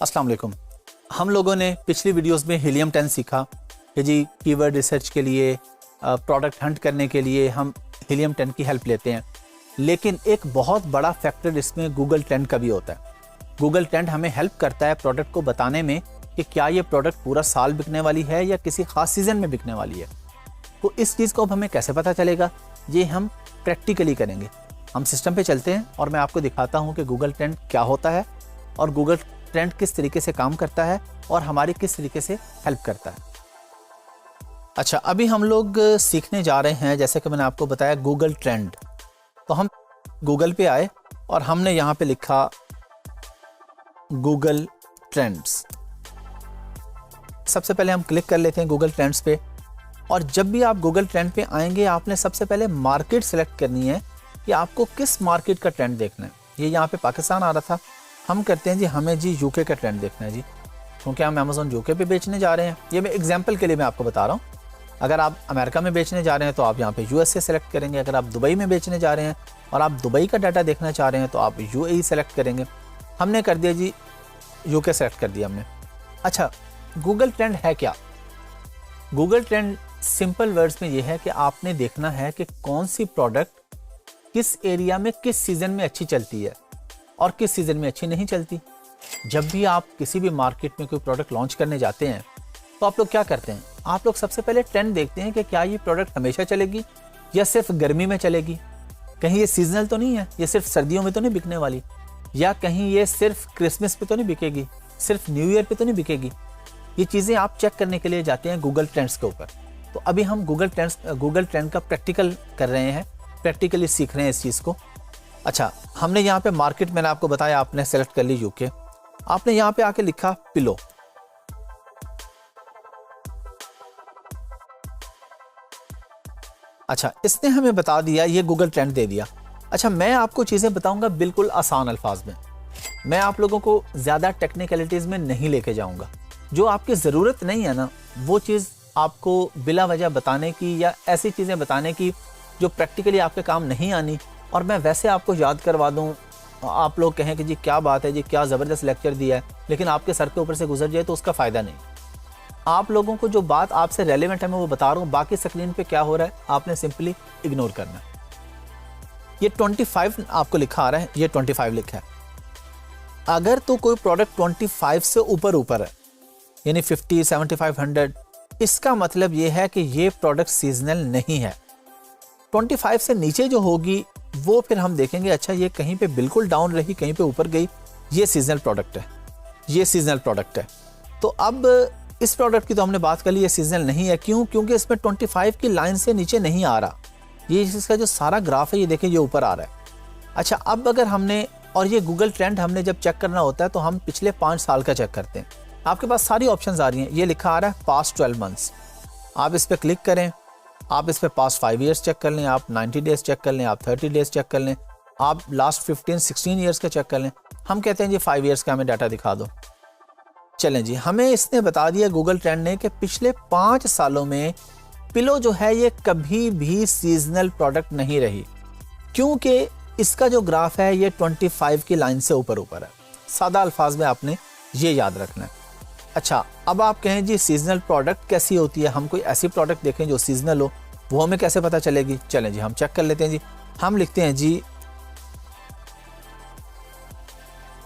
अस्सलाम वालेकुम। हम लोगों ने पिछली वीडियोस में हीलियम 10 सीखा कि जी कीवर्ड रिसर्च के लिए, प्रोडक्ट हंट करने के लिए हम हीलियम 10 की हेल्प लेते हैं। लेकिन एक बहुत बड़ा फैक्टर इसमें गूगल ट्रेंड का भी होता है। गूगल ट्रेंड हमें हेल्प करता है प्रोडक्ट को बताने में कि क्या ये प्रोडक्ट पूरा साल बिकने वाली है या किसी खास सीज़न में बिकने वाली है। तो इस चीज़ को अब हमें कैसे पता चलेगा, ये हम प्रैक्टिकली करेंगे। हम सिस्टम पे चलते हैं और मैं आपको दिखाता हूँ कि गूगल ट्रेंड क्या होता है और गूगल ट्रेंड किस तरीके से काम करता है और हमारी किस तरीके से हेल्प करता है। अच्छा, अभी हम लोग सीखने जा रहे हैं, जैसे कि मैंने आपको बताया, गूगल ट्रेंड। तो हम गूगल पे आए और हमने यहाँ पे लिखा गूगल ट्रेंड्स। सबसे पहले हम क्लिक कर लेते हैं गूगल ट्रेंड्स पे। और जब भी आप गूगल ट्रेंड पे आएंगे, आपने सबसे पहले मार्केट सेलेक्ट करनी है कि आपको किस मार्केट का ट्रेंड देखना है। ये यहाँ पे पाकिस्तान आ रहा था, हम करते हैं जी हमें जी यूके का ट्रेंड देखना है जी, क्योंकि हम अमेज़न यूके पे बेचने जा रहे हैं। ये मैं एग्जांपल के लिए मैं आपको बता रहा हूँ। अगर आप अमेरिका में बेचने जा रहे हैं तो आप यहाँ पे यूएसए सेलेक्ट करेंगे। अगर आप दुबई में बेचने जा रहे हैं और आप दुबई का डाटा देखना चाह रहे हैं तो आप यूएई सेलेक्ट करेंगे। हमने कर दिया जी यूके सेलेक्ट कर दिया हमने। अच्छा, गूगल ट्रेंड है क्या? गूगल ट्रेंड सिंपल वर्ड्स में ये है कि आपने देखना है कि कौन सी प्रोडक्ट किस एरिया में किस सीज़न में अच्छी चलती है और किस सीज़न में अच्छी नहीं चलती। जब भी आप किसी भी मार्केट में कोई प्रोडक्ट लॉन्च करने जाते हैं तो आप लोग क्या करते हैं? आप लोग सबसे पहले ट्रेंड देखते हैं कि क्या ये प्रोडक्ट हमेशा चलेगी या सिर्फ गर्मी में चलेगी। कहीं ये सीजनल तो नहीं है, ये सिर्फ सर्दियों में तो नहीं बिकने वाली, या कहीं ये सिर्फ क्रिसमस पे तो नहीं बिकेगी, सिर्फ न्यू ईयर पे तो नहीं बिकेगी। ये चीज़ें आप चेक करने के लिए जाते हैं गूगल ट्रेंड्स के ऊपर। तो अभी हम गूगल ट्रेंड का प्रैक्टिकल कर रहे हैं, प्रैक्टिकली सीख रहे हैं इस चीज़ को। अच्छा, हमने यहाँ पे मार्केट, मैंने आपको बताया, आपने सेलेक्ट कर ली यूके। आपने यहाँ पे आके लिखा पिलो। अच्छा, इसने हमें बता दिया, ये गूगल ट्रेंड दे दिया। अच्छा, मैं आपको चीज़ें बताऊंगा बिल्कुल आसान अल्फाज में। मैं आप लोगों को ज़्यादा टेक्निकलिटीज़ में नहीं लेके जाऊंगा। जो आपकी ज़रूरत नहीं है ना, वो चीज़ आपको बिला वजह बताने की या ऐसी चीज़ें बताने की जो प्रैक्टिकली आपके काम नहीं आनी, और मैं वैसे आपको याद करवा दूं, आप लोग कहें कि जी क्या बात है जी, क्या ज़बरदस्त लेक्चर दिया है, लेकिन आपके सर के ऊपर से गुजर जाए तो उसका फ़ायदा नहीं। आप लोगों को जो बात आपसे रेलेवेंट है मैं वो बता रहा हूँ, बाकी स्क्रीन पे क्या हो रहा है आपने सिंपली इग्नोर करना है। ये 25 आपको लिखा आ रहा है, ये 25 लिखा है। अगर तो कोई प्रोडक्ट 25 से ऊपर है, यानी 50, 75, 100, इसका मतलब ये है कि ये प्रोडक्ट सीजनल नहीं है। 25 से नीचे जो होगी वो फिर हम देखेंगे, अच्छा ये कहीं पे बिल्कुल डाउन रही, कहीं पे ऊपर गई, ये सीजनल प्रोडक्ट है, ये सीजनल प्रोडक्ट है। तो अब इस प्रोडक्ट की तो हमने बात कर ली, ये सीजनल नहीं है। क्यों? क्योंकि इसमें 25 की लाइन से नीचे नहीं आ रहा। ये इसका जो सारा ग्राफ है, ये देखें, ये ऊपर आ रहा है। अच्छा, अब अगर हमने, और ये गूगल ट्रेंड हमने जब चेक करना होता है तो हम पिछले 5 साल का चेक करते हैं। आपके पास सारी ऑप्शंस आ रही हैं, ये लिखा आ रहा है पास्ट 12 मंथ्स। आप इस पर क्लिक करें, आप इस पर पास्ट 5 ईयर्स चेक कर लें, आप 90 डेज चेक कर लें, आप 30 डेज चेक कर लें, आप लास्ट 15-16 ईयर्स का चेक कर लें। हम कहते हैं जी 5 ईयर्स का हमें डाटा दिखा दो। चलें जी, हमें इसने बता दिया गूगल ट्रेंड ने कि पिछले 5 सालों में पिलो जो है ये कभी भी सीजनल प्रोडक्ट नहीं रही, क्योंकि इसका जो ग्राफ है ये 25 की लाइन से ऊपर है। सादा अल्फाज में आपने ये याद रखना है। अच्छा, अब आप कहें जी सीजनल प्रोडक्ट कैसी होती है, हम कोई ऐसी प्रोडक्ट देखें जो सीजनल हो, वो हमें कैसे पता चलेगी? चलें जी, हम चेक कर लेते हैं जी। हम लिखते हैं जी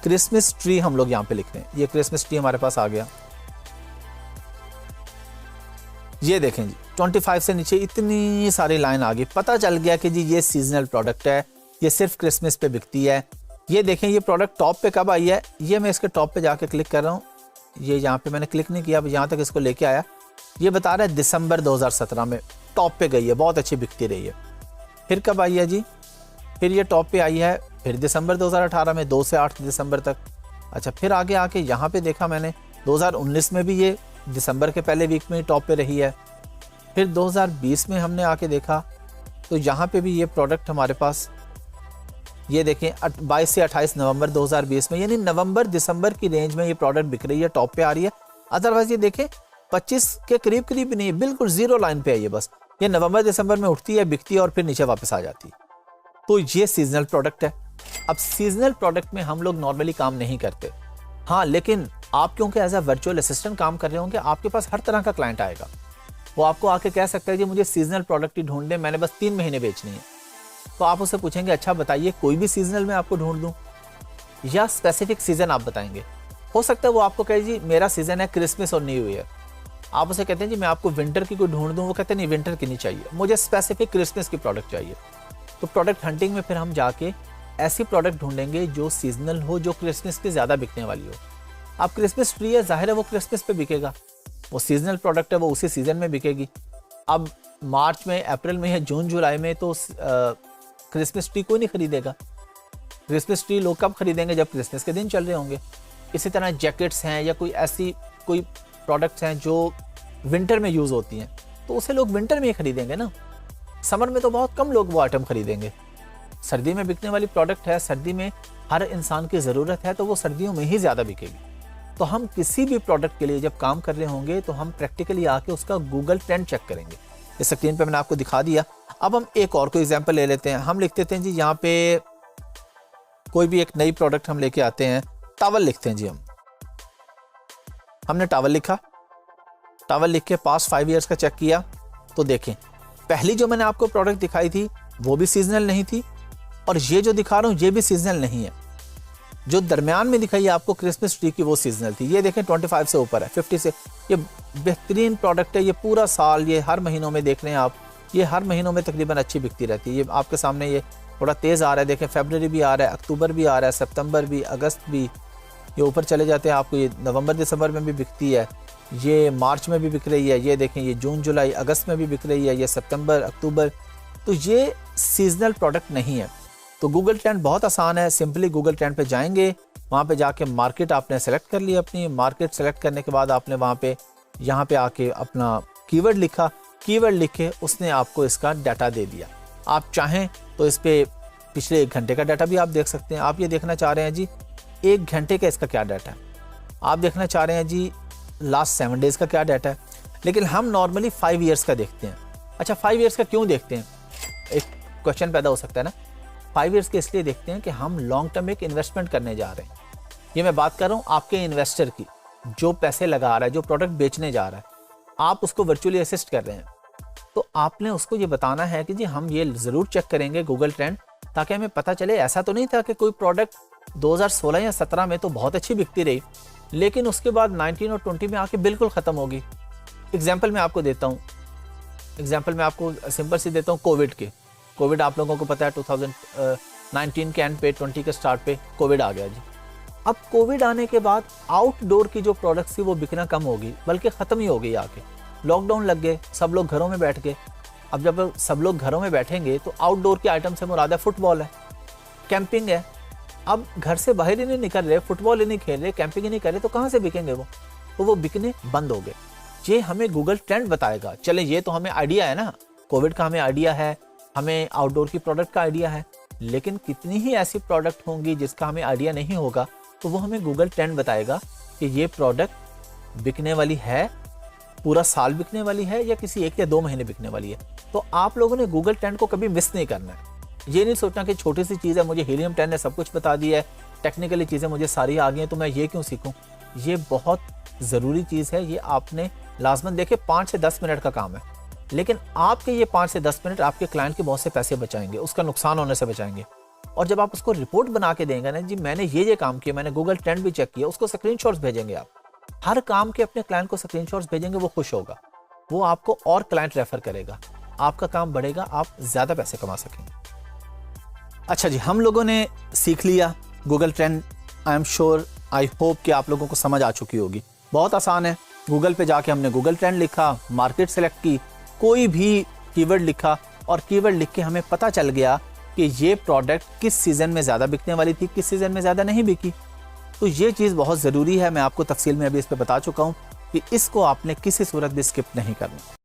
क्रिसमस ट्री, हम लोग यहाँ पे लिखते हैं, ये क्रिसमस ट्री हमारे पास आ गया। ये देखें जी 25 से नीचे इतनी सारी लाइन आ गई, पता चल गया कि जी ये सीजनल प्रोडक्ट है, ये सिर्फ क्रिसमस पे बिकती है। ये देखें, ये प्रोडक्ट टॉप पे कब आई है, ये मैं इसके टॉप पे जाके क्लिक कर रहा हूँ। ये यहाँ पे मैंने क्लिक नहीं किया, अब यहाँ तक इसको लेके आया, ये बता रहा है दिसंबर 2017 में टॉप पे गई है, बहुत अच्छी बिकती रही है। फिर कब आई है जी, फिर ये टॉप पे आई है फिर दिसंबर 2018 में 2 से 8 दिसंबर तक। अच्छा, फिर आगे आके यहाँ पे देखा मैंने 2019 में भी ये दिसंबर के पहले वीक में टॉप पे रही है। फिर 2020 में हमने आके देखा तो यहाँ पे भी ये प्रोडक्ट हमारे पास, ये देखें 22 से 28 नवंबर 2020 में, यानी नवंबर दिसंबर की रेंज में ये प्रोडक्ट बिक रही है, टॉप पे आ रही है। अदरवाइज ये देखें 25 के करीब करीब नहीं है, बिल्कुल जीरो लाइन पे है ये, बस ये नवंबर दिसंबर में उठती है, बिकती है और फिर नीचे वापस आ जाती है। तो ये सीजनल प्रोडक्ट है। अब सीजनल प्रोडक्ट में हम लोग नॉर्मली काम नहीं करते, हाँ, लेकिन आप क्योंकि एज अ वर्चुअल असिस्टेंट काम कर रहे होंगे, आपके पास हर तरह का क्लाइंट आएगा। वो आपको आके कह सकता है कि मुझे सीजनल प्रोडक्ट ही ढूंढ दें, मैंने बस 3 महीने बेचनी है। तो आप उससे पूछेंगे अच्छा बताइए कोई भी सीजनल मैं आपको ढूंढ दूं, या स्पेसिफिक सीजन आप बताएंगे। हो सकता है वो आपको कहे जी मेरा सीजन है क्रिसमस और न्यू ईयर। आप उसे कहते हैं जी मैं आपको विंटर की कोई ढूंढ दूं, वो कहते हैं नहीं विंटर की नहीं चाहिए, मुझे स्पेसिफिक क्रिसमस की प्रोडक्ट चाहिए। तो प्रोडक्ट हंटिंग में फिर हम जाके ऐसी प्रोडक्ट ढूंढेंगे जो सीजनल हो, जो क्रिसमस पे ज़्यादा बिकने वाली हो। आप क्रिसमस ट्री है, जाहिर है वो क्रिसमस पे बिकेगा, वो सीजनल प्रोडक्ट है, वो उसी सीजन में बिकेगी। अब मार्च में, अप्रैल में या जून जुलाई में तो क्रिसमस ट्री कोई नहीं खरीदेगा। क्रिसमस ट्री लोग कब खरीदेंगे, जब क्रिसमस के दिन चल रहे होंगे। इसी तरह जैकेट्स हैं या कोई ऐसी कोई प्रोडक्ट्स हैं जो विंटर में यूज़ होती हैं, तो उसे लोग विंटर में ही खरीदेंगे ना। समर में तो बहुत कम लोग वो आइटम खरीदेंगे। सर्दी में बिकने वाली प्रोडक्ट है, सर्दी में हर इंसान की ज़रूरत है, तो वो सर्दियों में ही ज़्यादा बिकेगी। तो हम किसी भी प्रोडक्ट के लिए जब काम कर रहे होंगे तो हम प्रैक्टिकली आके उसका गूगल ट्रेंड चेक करेंगे। इस स्क्रीन पे मैंने आपको दिखा दिया। अब हम एक और कोई एग्जांपल ले लेते हैं। हम लिख देते हैं जी यहाँ पे कोई भी एक नई प्रोडक्ट हम लेके आते हैं, टॉवल लिखते हैं जी। हमने टॉवल लिखा, टॉवल लिख के पास्ट 5 ईयर्स का चेक किया, तो देखें पहली जो मैंने आपको प्रोडक्ट दिखाई थी वो भी सीजनल नहीं थी, और ये जो दिखा रहा हूँ ये भी सीजनल नहीं है। जो दरमियान में दिखाई है आपको क्रिसमस ट्री की, वो सीजनल थी। ये देखें 25 से ऊपर है, 50 से। ये बेहतरीन प्रोडक्ट है, ये पूरा साल, ये हर महीनों में देख रहे हैं आप, ये हर महीनों में तकरीबन अच्छी बिकती रहती है। ये आपके सामने ये थोड़ा तेज़ आ रहा है, देखें फरवरी भी आ रहा है, अक्टूबर भी आ रहा है, सितंबर भी, अगस्त भी, ये ऊपर चले जाते हैं आपको। ये नवंबर दिसंबर में भी बिकती है, ये मार्च में भी बिक रही है, ये देखें ये जून जुलाई अगस्त में भी बिक रही है, ये सितंबर अक्टूबर। तो ये सीजनल प्रोडक्ट नहीं है। तो गूगल ट्रेंड बहुत आसान है, सिंपली गूगल ट्रेंड पे जाएंगे, वहाँ पे जाके मार्केट आपने सेलेक्ट कर ली अपनी। मार्केट सेलेक्ट करने के बाद आपने वहाँ पे यहाँ पे आके अपना कीवर्ड लिखा, कीवर्ड लिख के उसने आपको इसका डाटा दे दिया। आप चाहें तो इस पे पिछले 1 घंटे का डाटा भी आप देख सकते हैं। आप ये देखना चाह रहे हैं जी 1 घंटे का इसका क्या डाटा है, आप देखना चाह रहे हैं जी लास्ट 7 डेज़ का क्या डाटा है, लेकिन हम नॉर्मली 5 ईयर्स का देखते हैं। अच्छा 5 ईयर्स का क्यों देखते हैं, एक क्वेश्चन पैदा हो सकता है ना। 5 ईयर्स के इसलिए देखते हैं कि हम लॉन्ग टर्म एक इन्वेस्टमेंट करने जा रहे हैं। ये मैं बात कर रहा हूँ आपके इन्वेस्टर की, जो पैसे लगा रहा है, जो प्रोडक्ट बेचने जा रहा है, आप उसको वर्चुअली असिस्ट कर रहे हैं। तो आपने उसको ये बताना है कि जी हम ये ज़रूर चेक करेंगे गूगल ट्रेंड, ताकि हमें पता चले। ऐसा तो नहीं था कि कोई प्रोडक्ट 2016 या 17 में तो बहुत अच्छी बिकती रही, लेकिन उसके बाद 19 और 20 में आके बिल्कुल ख़त्म होगी। एग्जाम्पल मैं आपको देता हूँ, एग्जाम्पल मैं आपको सिंपल सी देता हूँ कोविड के। कोविड आप लोगों को पता है 2019 के एंड पे, 20 के स्टार्ट पे कोविड आ गया जी। अब कोविड आने के बाद आउटडोर की जो प्रोडक्ट्स थी वो बिकना कम होगी, बल्कि ख़त्म ही हो गई आके। लॉकडाउन लग गए, सब लोग घरों में बैठ गए। अब जब सब लोग घरों में बैठेंगे तो आउटडोर के आइटम से मुराद है फुटबॉल है, कैंपिंग है। अब घर से बाहर ही नहीं निकल रहे, फुटबॉल ही नहीं खेल रहे, कैंपिंग ही नहीं कर रहे, तो कहाँ से बिकेंगे वो? तो वो बिकने बंद हो गए। ये हमें गूगल ट्रेंड बताएगा। चले ये तो हमें आइडिया है ना, कोविड का हमें आइडिया है, हमें आउटडोर की प्रोडक्ट का आइडिया है, लेकिन कितनी ही ऐसी प्रोडक्ट होंगी जिसका हमें आइडिया नहीं होगा, तो वो हमें गूगल ट्रेंड बताएगा कि ये प्रोडक्ट बिकने वाली है, पूरा साल बिकने वाली है, या किसी 1 या 2 महीने बिकने वाली है। तो आप लोगों ने गूगल ट्रेंड को कभी मिस नहीं करना है। ये नहीं सोचना कि छोटी सी चीज़ है, मुझे हीलियम 10 ने सब कुछ बता दिया है, टेक्निकली चीज़ें मुझे सारी आ गई हैं, तो मैं ये क्यों सीखूं। ये बहुत ज़रूरी चीज़ है, ये आपने लाजमन देखे 5 से 10 मिनट का काम है, लेकिन आपके ये 5 से 10 मिनट आपके क्लाइंट के बहुत से पैसे बचाएंगे, उसका नुकसान होने से बचाएंगे। और जब आप उसको रिपोर्ट बना के देंगे ना जी मैंने ये काम किया, मैंने गूगल ट्रेंड भी चेक किया, उसको स्क्रीनशॉट्स भेजेंगे आप। हर काम के अपने क्लाइंट को स्क्रीनशॉट्स भेजेंगे, वो खुश होगा, वो आपको और क्लाइंट रेफर करेगा, आपका काम बढ़ेगा, आप ज़्यादा पैसे कमा सकेंगे। अच्छा जी, हम लोगों ने सीख लिया Google trend. I am sure, I hope कि आप लोगों को समझ आ चुकी होगी। बहुत आसान है, गूगल पे जाके हमने गूगल ट्रेंड लिखा, मार्केट सेलेक्ट की, कोई भी कीवर्ड लिखा, और कीवर्ड लिख के हमें पता चल गया कि ये प्रोडक्ट किस सीज़न में ज़्यादा बिकने वाली थी, किस सीज़न में ज़्यादा नहीं बिकी। तो ये चीज़ बहुत ज़रूरी है, मैं आपको तफसील में अभी इस पर बता चुका हूँ कि इसको आपने किसी सूरत भी स्किप नहीं करना।